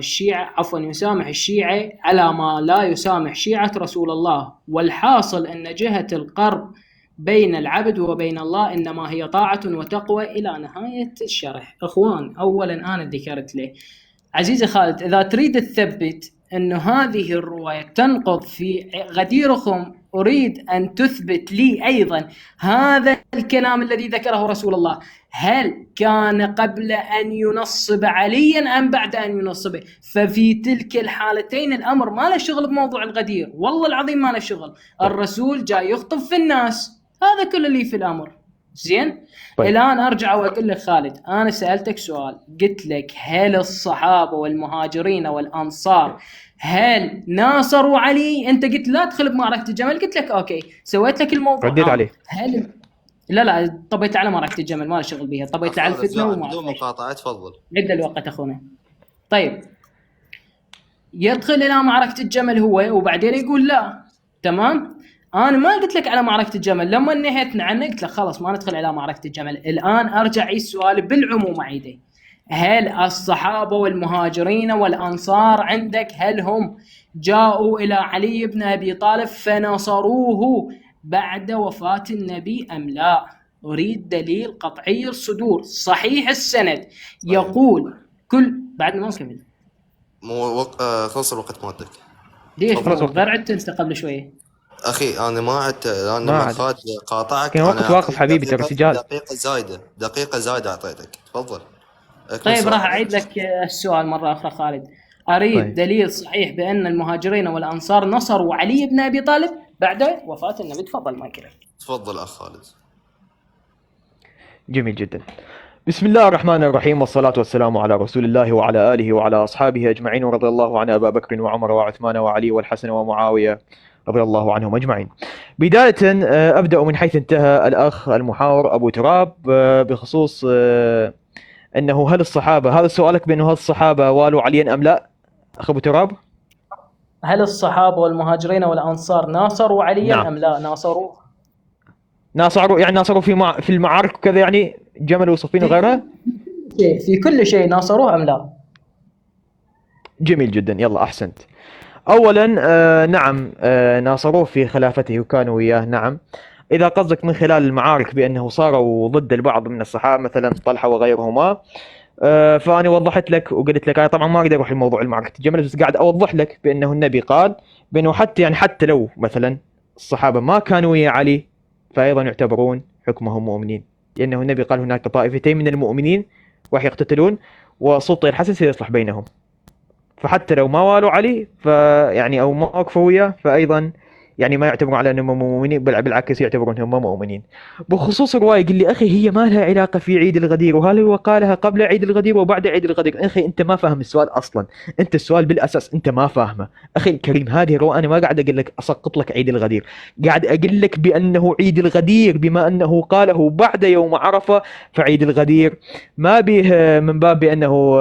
الشيعة على ما لا يسامح شيعة رسول الله، والحاصل أن جهة القرب بين العبد وبين الله إنما هي طاعة وتقوى إلى نهاية الشرح. أخوان، أولا أنا ذكرت له عزيزي خالد، إذا تريد تثبت أن هذه الرواية تنقض في غديركم، أريد أن تثبت لي أيضا هذا الكلام الذي ذكره رسول الله هل كان قبل أن ينصب عليا أم بعد أن ينصبه؟ ففي تلك الحالتين الأمر ما له شغل بموضوع الغدير، والله العظيم ما له شغل. الرسول جاي يخطب في الناس، هذا كل اللي في الأمر. زين. طيب. الآن أرجع وأقول لك خالد، أنا سألتك سؤال قلت لك هل الصحابة والمهاجرين والأنصار هل ناصروا علي؟ أنت قلت لا تدخل بمعركة الجمل، قلت لك أوكي، سويت لك الموضوع. رديت عليه. هل لا طبيت على معركة الجمل، ما له شغل بيها، طبيت على الفتنة بدون مقاطعة. تفضل. عد الوقت أخونا. طيب يدخل إلى معركة الجمل هو وبعدين يقول لا. تمام. أنا ما قلت لك على معركة الجمل، لما نهيتنا عنه قلت لك خلاص ما ندخل على معركة الجمل. الآن أرجع السؤال بالعموم عيده، هل الصحابة والمهاجرين والأنصار عندك هل هم جاءوا إلى علي بن أبي طالب فنصروه بعد وفاة النبي أم لا؟ أريد دليل قطعي الصدور صحيح السند يقول كل بعد ما نكمل خلص الوقت مالتك. ليش غير عدت انت قبل شويه اخي؟ انا ما عدت، لان لما خالد قاطعك كان وقت واقف حبيبي، ترى سجال دقيقه زايده اعطيتك. تفضل. طيب راح اعيد لك السؤال مره اخرى خالد. اريد طيب. دليل صحيح بان المهاجرين والانصار نصروا علي بن ابي طالب بعد وفاه النبي. تفضل مايكل. تفضل اخ خالد. جميل جدا. بسم الله الرحمن الرحيم، والصلاة والسلام على رسول الله وعلى آله وعلى أصحابه أجمعين، ورضي الله عن أبا بكر وعمر وعثمان وعلي والحسن ومعاوية رضي الله عنهم أجمعين. بداية أبدأ من حيث انتهى الأخ المحاور أبو تراب بخصوص انه هل الصحابه، هذا سؤالك بانه هل الصحابه والوا عليا ام لا اخ ابو تراب؟ هل الصحابة والمهاجرين والأنصار ناصروا عليا نعم. أم لا ناصروه؟ ناصروا يعني ناصروا في المعارك وكذا، يعني جمل وصفين وغيرها. في كل شيء ناصروه أم لا؟ جميل جدا، يلا احسنت. اولا نعم ناصروه في خلافته وكانوا وياه، نعم. اذا قصدك من خلال المعارك بانه صاروا ضد البعض من الصحابه مثلا طلحه وغيرهما، فانا وضحت لك وقلت لك انا طبعا ما اقدر اروح لموضوع المعركه الجمل، بس قاعد اوضح لك بانه النبي قال بانه حتى لو مثلا الصحابه ما كانوا ويا علي فايضا يعتبرون حكمهم مؤمنين، لانه النبي قال هناك طائفتين من المؤمنين راح يقتتلون وسلطي الحسن سيصلح بينهم، فحتى لو ما والوا علي فيعني او ما وقفوا وياه فايضا يعني ما يعتبرون على انهم مؤمنين، بل بالعكس يعتبرون هم مؤمنين. بخصوص الروايه قل لي اخي هي ما لها علاقه في عيد الغدير، وهل هو قالها قبل عيد الغدير وبعد عيد الغدير؟ اخي انت ما فاهم السؤال اصلا، انت السؤال بالاساس انت ما فاهمه اخي الكريم. هذه الروايه انا ما قاعد اقول لك اسقط لك عيد الغدير، قاعد اقول لك بانه عيد الغدير بما انه قاله بعد يوم عرفه فعيد الغدير ما به من باب بانه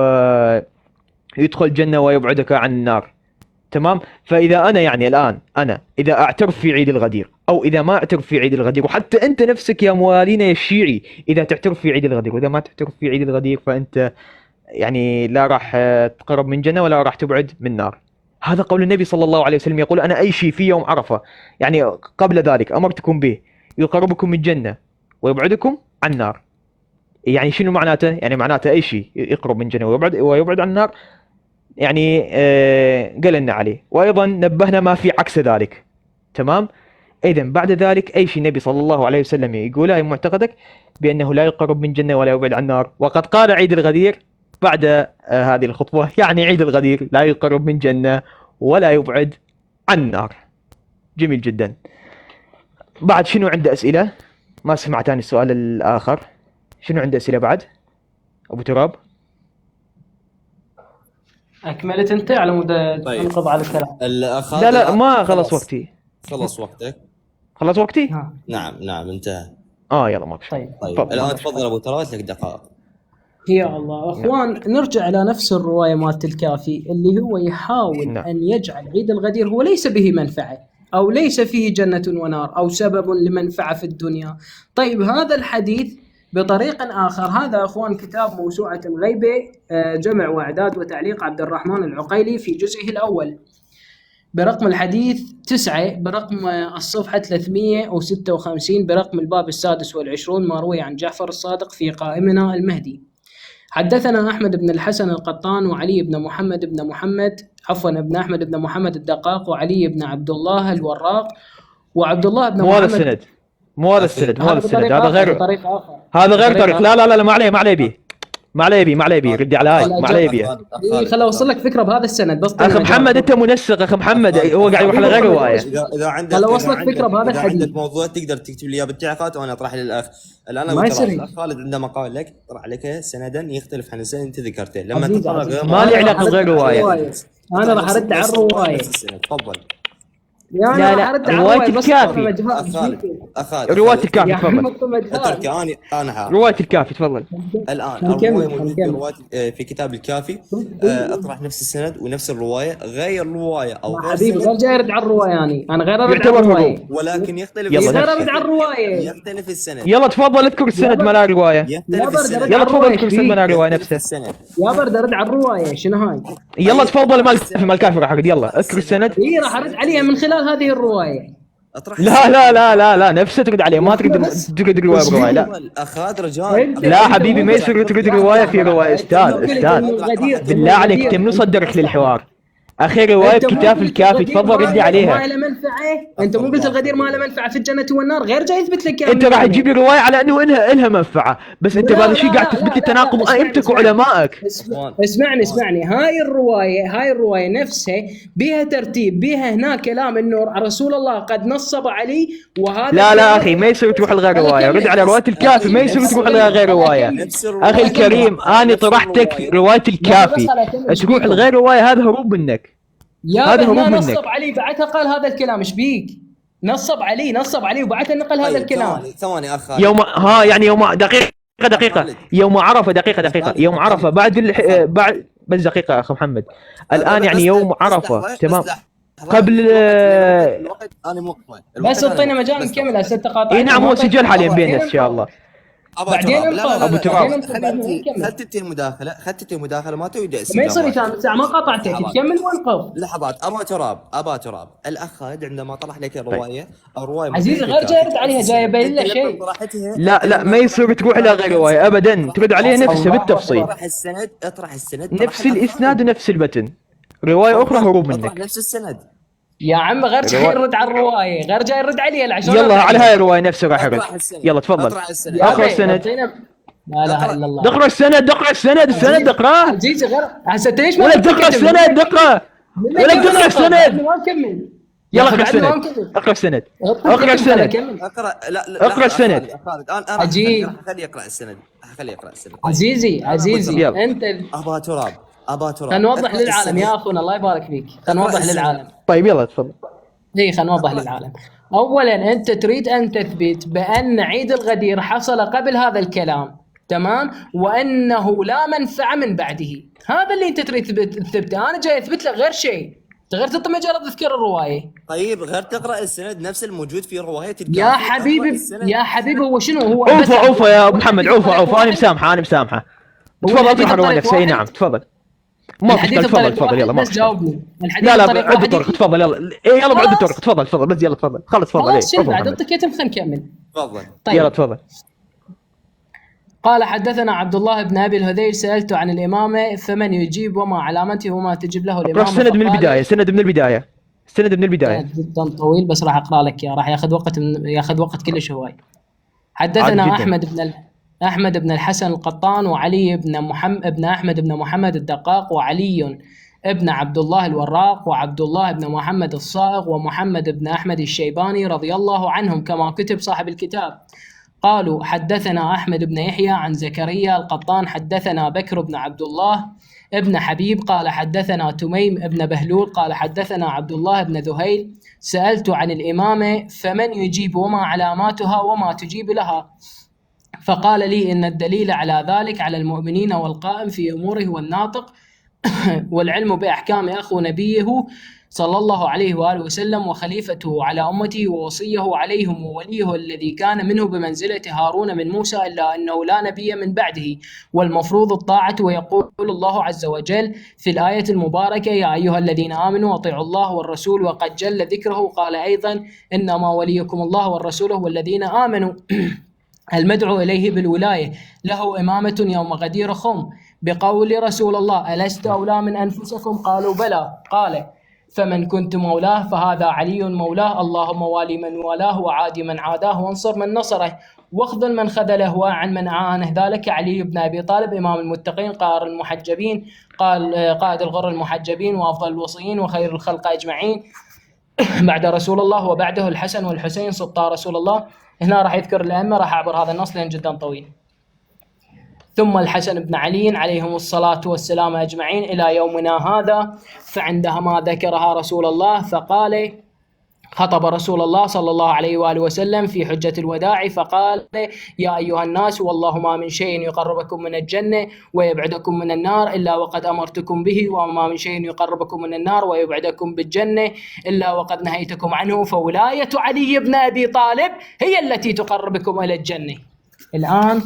يدخل الجنه ويبعدك عن النار، تمام. فاذا انا يعني الان انا اذا اعترف في عيد الغدير او اذا ما اعترف في عيد الغدير، وحتى انت نفسك يا موالينا يا الشيعي اذا تعترف في عيد الغدير واذا ما تعترف في عيد الغدير، فانت يعني لا راح تقرب من جنه ولا راح تبعد من نار. هذا قول النبي صلى الله عليه وسلم، يقول انا اي شيء في يوم عرفه يعني قبل ذلك امرتكم به يقربكم من الجنه ويبعدكم عن النار. يعني شنو معناته؟ يعني معناته اي شيء يقرب من الجنه ويبعد عن النار يعني قلنا عليه، وايضا نبهنا ما في عكس ذلك، تمام. اذا بعد ذلك اي شيء النبي صلى الله عليه وسلم يقوله اي معتقدك بانه لا يقرب من جنه ولا يبعد عن النار، وقد قال عيد الغدير بعد هذه الخطبه، يعني عيد الغدير لا يقرب من جنه ولا يبعد عن النار. جميل جدا. بعد شنو عنده اسئله؟ ما سمعت عن السؤال الاخر، شنو عنده اسئله بعد ابو تراب؟ أكملت أنت على مود طيب. تنقض على الكلام. الأخ لا هذا ما خلص وقتي. خلص وقتك. خلص وقتي؟ نعم انتهى. يلا ما في. طيب طيب الان تفضل ابو تراب، لك دقائق. يا الله اخوان، نرجع الى نفس الروايه مالت الكافي اللي هو يحاول نعم. ان يجعل عيد الغدير هو ليس به منفعه او ليس فيه جنه ونار او سبب لمنفعه في الدنيا. طيب هذا الحديث بطريق اخر، هذا اخوان كتاب موسوعه الغيبه جمع واعداد وتعليق عبد الرحمن العقيلي في جزئه الاول برقم الحديث 9 برقم الصفحة 356 برقم الباب 26 ما روي عن جعفر الصادق في قائمنا المهدي. حدثنا أحمد بن الحسن القطان وعلي بن محمد بن محمد ابن أحمد بن محمد الدقاق وعلي بن عبد الله الوراق وعبد الله بن محمد. مو هذا السند هذا غير طريق آخر. هذا غير طريق. لا ما عليه بيه ردي على هاي ما عليه بيه. خل اوصل لك فكره بهذا السند بس. اخ محمد انت منسق اخ محمد، هو قاعد يروح على غير روايه. اذا عندك خل اوصل لك فكره بهذا الحديث. عندك موضوع تقدر تكتب لي اياه بالتعليقات وانا اطرح للاخ. الان ما يصير. الاخ خالد عندما قال لك طرح لك سندا يختلف عن السند انت ذكرته لما تطرق ما لي علاقه بغير روايه. انا راح ارد على الروايه. تفضل. لا رواية الكافي. رواية الكافي تفضل. اترك انا رواية الكافي تفضل. الان الرواية موجودة في كتاب الكافي. اطرح نفس السند ونفس الرواية، غير رواية او غير حبيبي غير جاي ارد على الرواية يعني انا غير ارد على الرواية ولكن يختلف. غير ارد على الرواية يختلف السند. يلا تفضل اذكر السند مال الرواية. يلا تفضل اذكر السند مال الرواية نفسه. يا برد ارد على الرواية شنو هاي. يلا تفضل مال الكافي راح ارد. يلا اذكر السند. اي راح ارد عليها من خلال هذه الرواية. لا نفسه ترد عليه، ما ترد رواية برواية. لا اخ رجال. لا حبيبي ما يصير ترد رواية في رواية. استاذ بالله عليك انت منو صدرك للحوار؟ اخي رواية كتاب الكافي تفضل ردي عليها. ما له منفعة. انت مو قلت الغدير ما له منفعة في الجنة والنار؟ غير جاي يثبت لك انت راح تجيب لي رواية على انه انها منفعة، بس انت بهذا الشيء قاعد تثبت لي تناقض ائمتك وعلمائك. اسمعني هاي الرواية نفسها بها ترتيب، بها هناك كلام انه رسول الله قد نصب علي وهذا. لا اخي ما يصير تروح لغير رواية. رد على رواية الكافي ما يصير تروح لغير رواية. اخي الكريم انا طرحتك رواية الكافي تروح لغير رواية، هذا هروب منك. هذا هروب منك. نصب علي بعدها قال هذا الكلام. ايش بيك؟ نصب علي وبعدها نقل هذا الكلام. ثواني اخ يوم يعني يوم دقيقة دقيقة خالد. يوم عرفة، دقيقة يوم عرفة بعد بس دقيقة أخ محمد. الآن يعني يوم عرفة تمام قبل الوقت انا موقفه. بس اعطينا مجال نكمل هسه تقاطع. اي نعم، هو سجل حاليا بيننا ان شاء الله. بعدين لا أبو تراب. خلت تنتهي المداخله ما تريد ما يصير يتعامل ساعة ما قاطعتك تكمل وانقض. لحظات. ابا تراب الاخ خالد عندما طرح لك الروايه عزيزي غير جاي يرد عليها، جاي يبين له شيء. لا ما يصير تروح لها غير رواية ابدا، ترد عليها نفسها بالتفصيل، اطرح السند نفس الاسناد ونفس المتن. رواية اخرى هروب اطرح منك نفس السند. يا عم غير جاي يرد على الرواية، غير جاي يرد عليها العشان. يلا على هاي الرواية نفسها راح ارد. اطرح السند. يلا تفضل اطرح السند. اقرا السند. لا اله الا الله. اقرا السند اقراه. عزيزي غير هسه ليش ما ولا تقرا السند، اقرا ولا تقرا السند. ما نكمل. يلا اقرا السند. اقرا السند. اقرا السند. اقرا لا اقرا السند. خالد انا خليه يقرا السند. عزيزي يلا. انت ابا تراب خلينا نوضح للعالم يا اخونا، الله يبارك فيك، خلينا نوضح للعالم. طيب يلا تفضل. اي خلينا نوضح للعالم. اولا انت تريد ان تثبت بان عيد الغدير حصل قبل هذا الكلام، تمام، وانه لا منفعه من بعده. هذا اللي انت تريد تثبته. انا جاي اثبت لك غير شيء، غير تعطي مجال تذكر الروايه. طيب غير تقرا السند نفس الموجود في روايه يا حبيبي يا حبيبي هو شنو هو؟ عوفه يا ابو محمد، عوفه انا مسامحه. تفضل اطرح الروايه نفسها. اي نعم تفضل. ما في تفضل يلا ما بس جاوبني. لا عد الطرق تفضل يلا. يلا بعد الطرق تفضل بس يلا تفضل خلص تفضل. خلاص شنو بعد اعطيك خلينا نكمل. تفضل طيب يلا تفضل. قال حدثنا عبد الله بن ابي الهذيل سالته عن الامامه فمن يجيب وما علامته وما تجب له الامامه. السند من البدايه. جدا طويل بس راح اقرا لك اياه، راح ياخذ وقت كلش هواي. حدثنا احمد بن الحسن القطان وعلي بن احمد بن محمد الدقاق وعلي ابن عبد الله الوراق وعبد الله بن محمد الصائغ ومحمد بن احمد الشيباني رضي الله عنهم كما كتب صاحب الكتاب. قالوا حدثنا أحمد بن يحيى عن زكريا القطان حدثنا بكر بن عبد الله ابن حبيب قال حدثنا تميم ابن بهلول قال حدثنا عبد الله بن ذهيل سألت عن الإمامة فمن يجيب وما علاماتها وما تجيب لها، فقال لي إن الدليل على ذلك على المؤمنين والقائم في أموره والناطق والعلم بأحكام أخو نبيه صلى الله عليه وآله وسلم وخليفته على أمته ووصيه عليهم ووليه الذي كان منه بمنزلة هارون من موسى إلا أنه لا نبي من بعده والمفروض الطاعة. ويقول الله عز وجل في الآية المباركة يا أيها الذين آمنوا أطيعوا الله والرسول وقد جل ذكره. قال أيضا إنما وليكم الله والرسول والذين آمنوا المدعو إليه بالولاية له إمامة يوم غدير خم بقول رسول الله ألست أولى من أنفسكم قالوا بلى قال فمن كنت مولاه فهذا علي مولاه اللهم والي من والاه وعادي من عاداه وانصر من نصره واخذل من خذله وعن من أعانه. ذلك علي بن أبي طالب إمام المتقين قائد المحجبين قائد الغر المحجبين وأفضل الوصيين وخير الخلق أجمعين بعد رسول الله وبعده الحسن والحسين سبطا رسول الله. هنا راح يذكر الأئمة، راح أعبر هذا النص لأن جدا طويل. ثم الحسن بن علي عليهم الصلاة والسلام أجمعين إلى يومنا هذا. فعندها ما ذكرها رسول الله فقال خطب رسول الله صلى الله عليه وآله وسلم في حجة الوداع فقال يا أيها الناس والله ما من شيء يقربكم من الجنة ويبعدكم من النار إلا وقد أمرتكم به وما من شيء يقربكم من النار ويبعدكم بالجنة إلا وقد نهيتكم عنه فولاية علي بن أبي طالب هي التي تقربكم إلى الجنة. الآن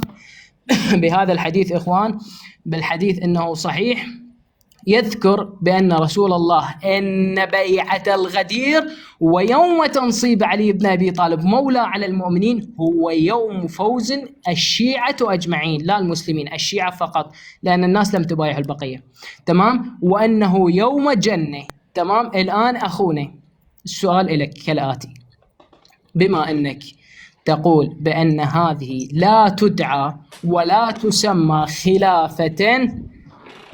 بهذا الحديث إخوان بالحديث إنه صحيح يذكر بأن رسول الله إن بيعة الغدير ويوم تنصيب علي بن أبي طالب مولى على المؤمنين هو يوم فوز الشيعة أجمعين لا المسلمين، الشيعة فقط لأن الناس لم تبايع البقية، تمام، وأنه يوم جنة، تمام. الآن أخونا السؤال لك كالآتي، بما أنك تقول بأن هذه لا تدعى ولا تسمى خلافة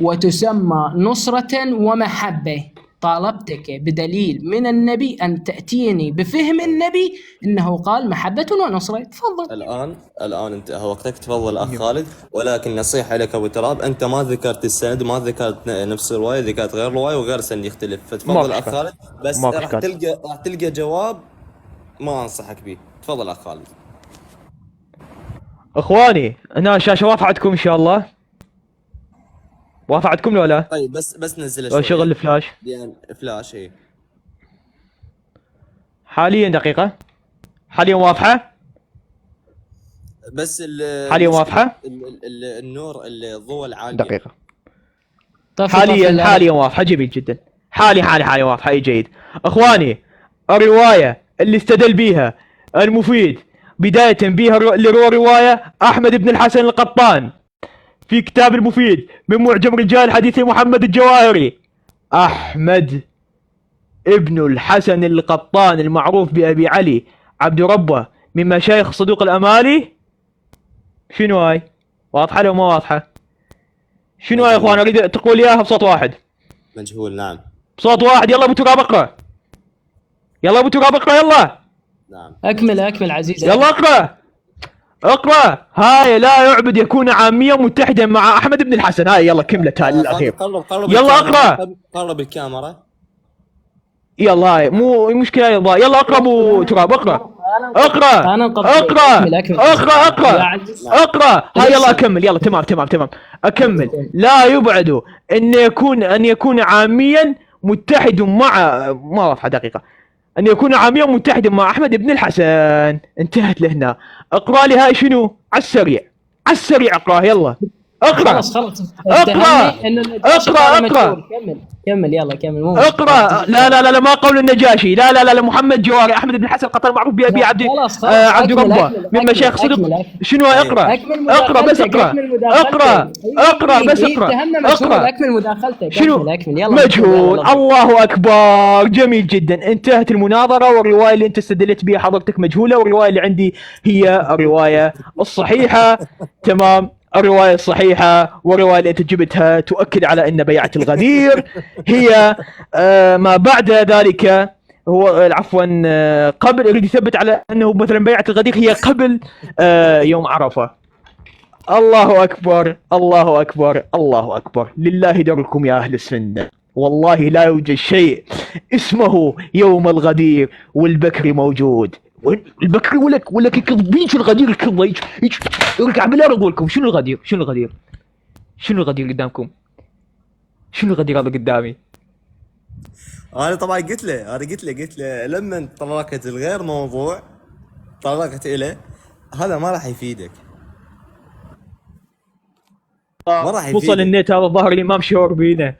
وتسمى نصرة ومحبة، طالبتك بدليل من النبي أن تأتيني بفهم النبي أنه قال محبة ونصرة. تفضل. الآن انتهى وقتك، تفضل أخ خالد. ولكن نصيحة لك أبو تراب، أنت ما ذكرت السند وما ذكرت نفس الرواية، ذكرت غير رواية وغير سند يختلف، فتفضل أخ خالد. بس راح تلقى جواب ما أنصحك به. تفضل أخ خالد. اخواني هنا الشاشه واضحه عندكم ان شاء الله؟ واضحه عندكم لو لا؟ طيب بس نزله لو شوي. شغل الفلاش لان فلاش اي. حاليا دقيقه. حاليا واضحه؟ بس حاليا واضحه؟ النور الضوء العالي. دقيقه. طفي حاليا واضحه جميل جدا. حاليا واضحه اي جيد. اخواني الروايه اللي استدل بيها المفيد بدايه بيها اللي روى روايه احمد بن الحسن القطان في كتاب المفيد من معجم رجال حديث محمد الجواهري. احمد ابن الحسن القطان المعروف بأبي علي عبد ربه من مشايخ صدوق الأمالي. شنو هاي؟ واضحة لو ما واضحة؟ شنو هاي يا اخوان؟ اريد تقول اياها بصوت واحد. مجهول نعم. بصوت واحد. يلا ابو تراب اقرا. يلا ابو تراب اقرا يلا. نعم. اكمل عزيزي. يلا اقرا. هاي لا يعبد يكون عاميا متحدا مع احمد بن الحسن. هاي يلا كملت هاي الاخير. قرب يلا اقرا. قرب الكاميرا. يلا هاي مو مشكلة. يلا اقرا ابو تراب اقرا. اقرا. هاي يلا اكمل. يلا تمام. اكمل. لا يبعد ان يكون عاميا متحد مع ما واضحة دقيقة. ان يكون عاميا متحدا مع احمد بن الحسن. انتهت لهنا. اقرا لي هاي شنو على السريع اقرا. يلا اقرا. خلاص اقرا. كمل يلا كمل. مو اقرا. لا ما قول النجاشي. لا محمد جواري احمد بن حسن القطان معروف بابي عبد عبد ربه من مشايخ صدق. شنو اقرا. اقرا بس اقرا بس اقرا. اكمل مداخلتك. شنو اكمل يلا. مجهول. الله اكبر جميل جدا. انتهت المناظره والروايه اللي انت استدلت بها حضرتك مجهوله والروايه اللي عندي هي الروايه الصحيحه. تمام. الرواية الصحيحة والرواية اللي أنت جبتها تؤكد على أن بيعة الغدير هي ما بعد ذلك. هو عفوا قبل. يريد يثبت على أنه مثلا بيعة الغدير هي قبل يوم عرفة. الله أكبر. لله دركم يا أهل السنة. والله لا يوجد شيء اسمه يوم الغدير والبكر موجود. البكري ولك يكذبين. شو الغدير الكذب يرجع بالارض لكم. شنو الغدير قدامكم؟ شنو الغدير هذا قدامي؟ انا طبعا قلت له لما تطرقت الغير موضوع طرقت اليه هذا ما راح يفيدك. وصل النت هذا ظهر الامام شهور بينا.